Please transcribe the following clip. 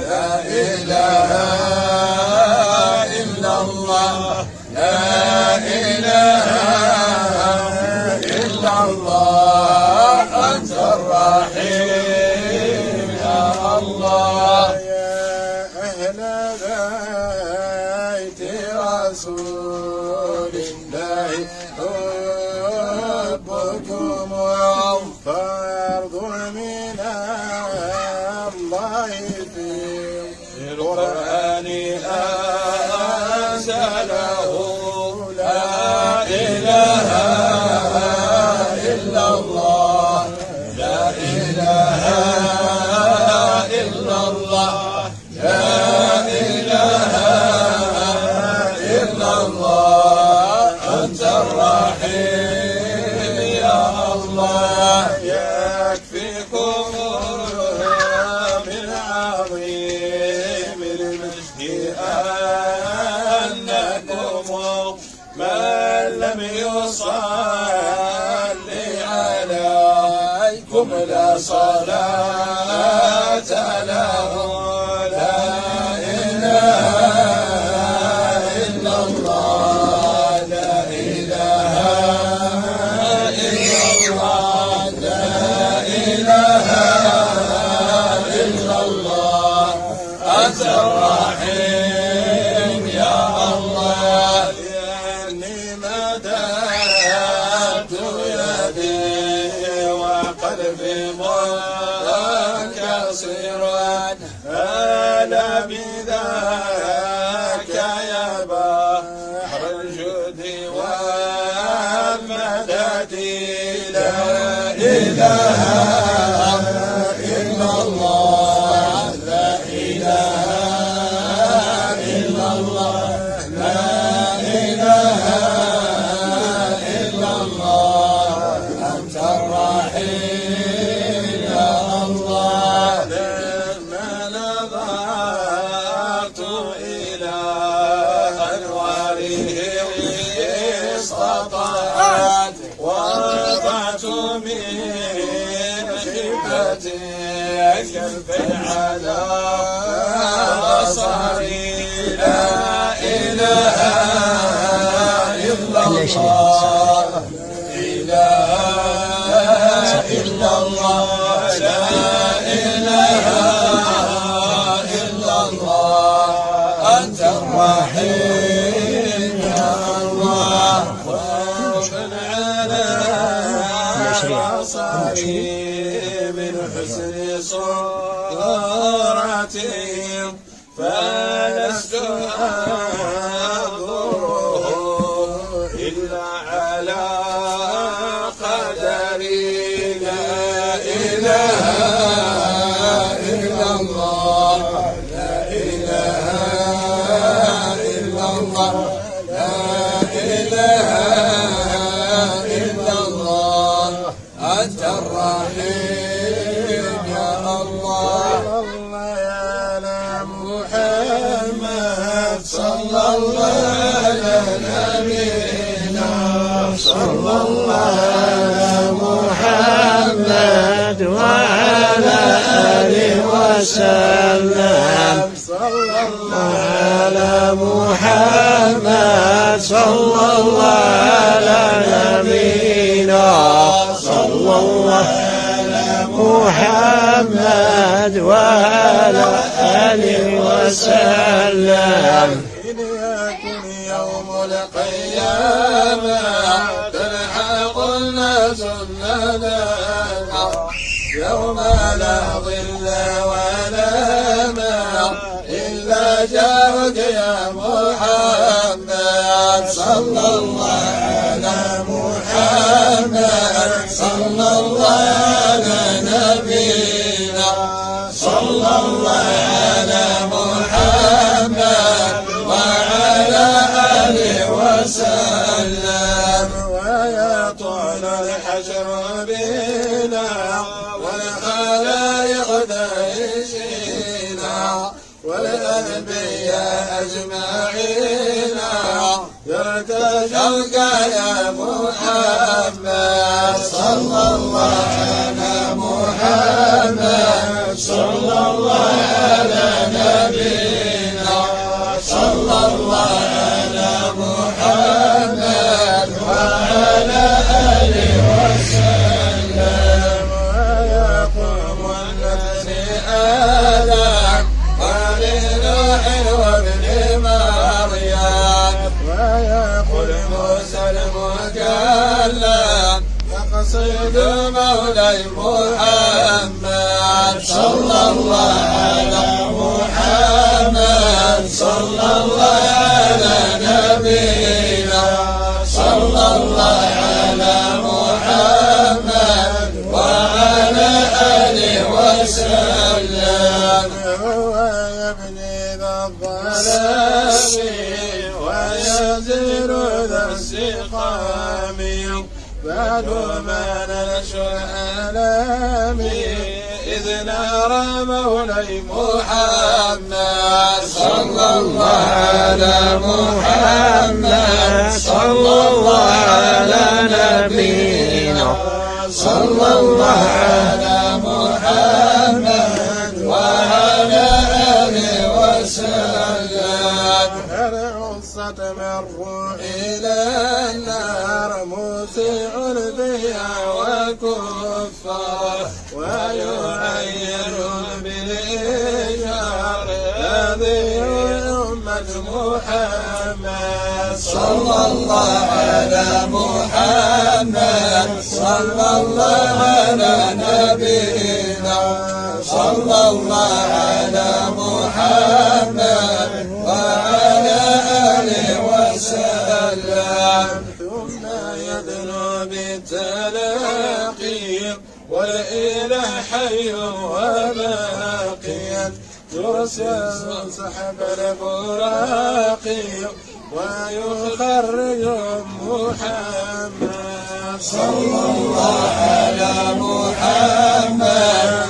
لا إله إلا الله لا إله إلا الله أنت الرحيم يا الله يا أهل بيت رسول الله حبكم فرض من الله في القرآن أنزله لا إله إلا الله لا إله إلا الله لا إله إلا الله أنت الرحيم يا الله يكفيكم من عظيم المجد أنكم من لم يصلي عليكم لا صلاة له لا إله إلا الله لا إله إلا الله لا إله إلا الله أنت الرحيم يا الله إني مددت يدي وقلبي منكسرا ألا بذاك يا بحر الجود والمدد لا إله إلا الله لا إله إلا الله لا إله إلا الله أنت الرحيم يا الله لما نظرت إلى أنواره استطاعت وضعت من خفتي كفي على بصري لا إله إلا الله لا إله إلا الله لا إله إلا الله أنت الرحيم يا الله ومن على بصري من حسن صورتهم فلست أنظره إلا على قدري لا إله إلا الله لا إله إلا الله لا إله إلا الله أنت الرحيم يا الله على محمد صلى الله على نبينا صلى الله على محمد وعلى آله وسلم صلى الله على محمد صلى الله على نبينا صلى الله على محمد وعلى آله وسلم إن يكن يوم القيامة تلحق الناس الندامة يوم لا ظل ولا ماء إلا جارك يا محمد صلى الله على محمد صلى الله على نبينا صلى الله على محمد وعلى آله وسلم ويا طول الحشر بنا والخلائق دايشينا والأنبياء أجمعين يرتجوك يا محمد صلى الله على محمد صلى الله على قصيد مولاي محمد صلى الله على محمد صلى الله على نبينا صلى الله على محمد وعلى آله وسلم هو يبني ذا الظلام ويزيل ذا السقام بعد ما نشر آلامي إذ نرى مولاي محمد صلى الله على محمد صلى الله على نبينا صلى الله على محمد وعلى آله وسلم العصة مروا إلى النار مسيء بها وكفار ويعير بالإيجار هذه أمة محمد صلى الله على محمد صلى الله على نبينا صلى الله على محمد وعلى آله وسلم ثم يدنو بالتلاقي والإله حي وباقيا يرسل سحب البراقي ويخرج محمد صلى الله على محمد